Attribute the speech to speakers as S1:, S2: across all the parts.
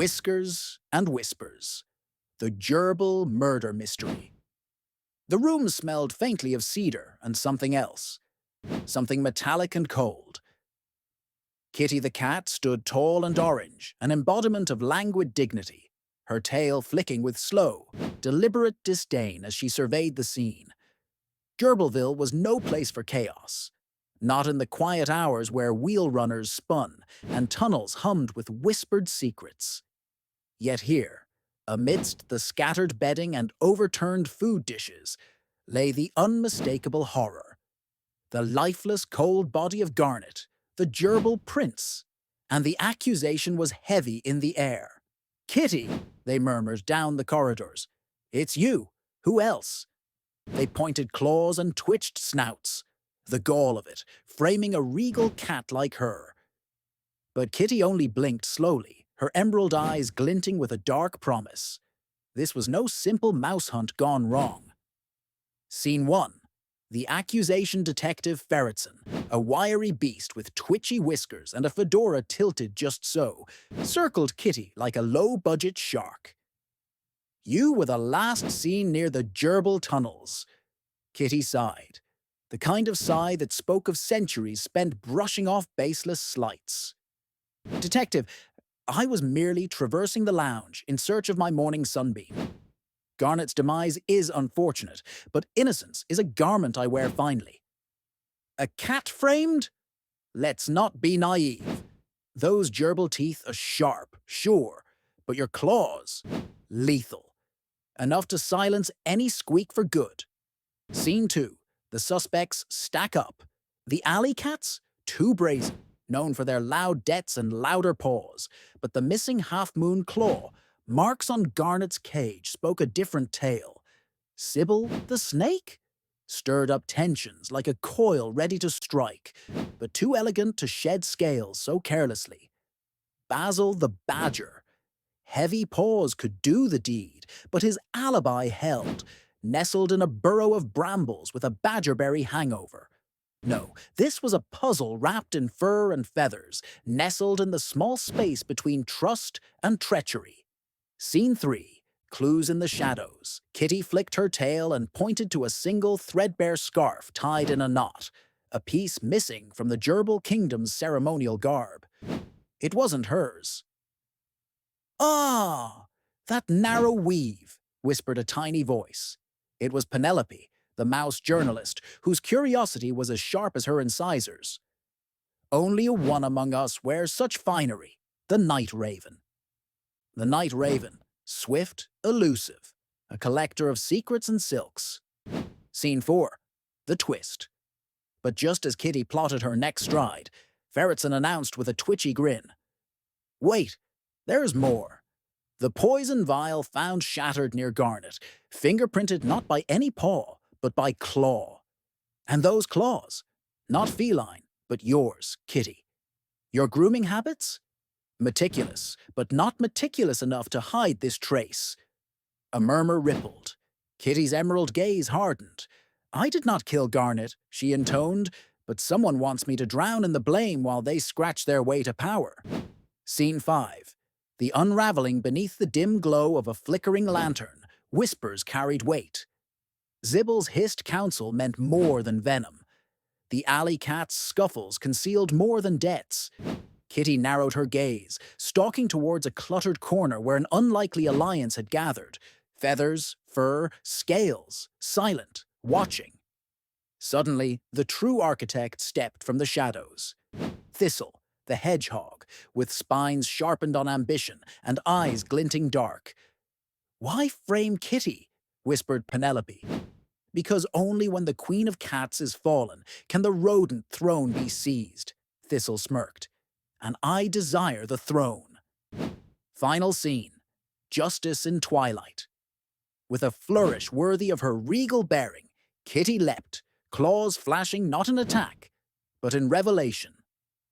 S1: Whiskers and Whispers, the Gerbil Murder Mystery. The room smelled faintly of cedar and something else, something metallic and cold. Kitty the cat stood tall and orange, an embodiment of languid dignity, her tail flicking with slow, deliberate disdain as she surveyed the scene. Gerbilville was no place for chaos, not in the quiet hours where wheel runners spun and tunnels hummed with whispered secrets. Yet here, amidst the scattered bedding and overturned food dishes, lay the unmistakable horror. The lifeless, cold body of Garnet, the gerbil prince, and the accusation was heavy in the air. "Kitty," they murmured down the corridors. "It's you. Who else?" They pointed claws and twitched snouts, the gall of it, framing a regal cat like her. But Kitty only blinked slowly, her emerald eyes glinting with a dark promise. This was no simple mouse hunt gone wrong. Scene 1. The accusation detective Ferretzin, a wiry beast with twitchy whiskers and a fedora tilted just so, circled Kitty like a low-budget shark. "You were the last seen near the Gerbil tunnels." Kitty sighed, the kind of sigh that spoke of centuries spent brushing off baseless slights. "Detective, I was merely traversing the lounge in search of my morning sunbeam. Garnet's demise is unfortunate, but innocence is a garment I wear finely." "A cat framed? Let's not be naive. Those gerbil teeth are sharp, sure, but your claws, lethal. Enough to silence any squeak for good." Scene 2. The suspects stack up. The alley cats? Too brazen, known for their loud debts and louder paws, but the missing half-moon claw, marks on Garnet's cage, spoke a different tale. Sybil, the snake? Stirred up tensions like a coil ready to strike, but too elegant to shed scales so carelessly. Basil the badger. Heavy paws could do the deed, but his alibi held, nestled in a burrow of brambles with a badgerberry hangover. No, this was a puzzle wrapped in fur and feathers, nestled in the small space between trust and treachery. Scene 3. Clues in the shadows. Kitty flicked her tail and pointed to a single threadbare scarf tied in a knot, a piece missing from the Gerbil Kingdom's ceremonial garb. It wasn't hers. "Ah, that narrow weave," whispered a tiny voice. It was Penelope, the mouse journalist, whose curiosity was as sharp as her incisors. "Only a one among us wears such finery, the night raven." The night raven, swift, elusive, a collector of secrets and silks. Scene 4. The twist. But just as Kitty plotted her next stride, Ferretzin announced with a twitchy grin, "Wait, there's more. The poison vial found shattered near Garnet, fingerprinted not by any paw, but by claw. And those claws, not feline, but yours, Kitty. Your grooming habits? Meticulous, but not meticulous enough to hide this trace." A murmur rippled. Kitty's emerald gaze hardened. "I did not kill Garnet," she intoned, "but someone wants me to drown in the blame while they scratch their way to power." Scene 5. The unraveling beneath the dim glow of a flickering lantern, whispers carried weight. Sybil's hissed counsel meant more than venom. The alley cat's scuffles concealed more than debts. Kitty narrowed her gaze, stalking towards a cluttered corner where an unlikely alliance had gathered. Feathers, fur, scales, silent, watching. Suddenly, the true architect stepped from the shadows. Thistle, the hedgehog, with spines sharpened on ambition and eyes glinting dark. "Why frame Kitty?" whispered Penelope. "Because only when the Queen of Cats is fallen can the rodent throne be seized," Thistle smirked. "And I desire the throne." Final scene. Justice in twilight. With a flourish worthy of her regal bearing, Kitty leapt, claws flashing not in attack, but in revelation.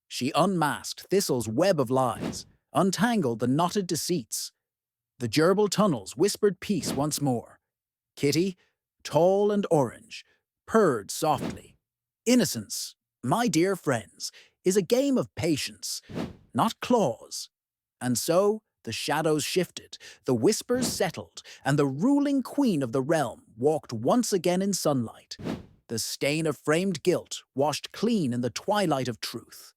S1: She unmasked Thistle's web of lies, untangled the knotted deceits. The gerbil tunnels whispered peace once more. Kitty, tall and orange, purred softly. "Innocence, my dear friends, is a game of patience, not claws." And so The shadows shifted, the whispers settled, and the ruling queen of the realm walked once again in sunlight. The stain of framed guilt washed clean in the twilight of truth.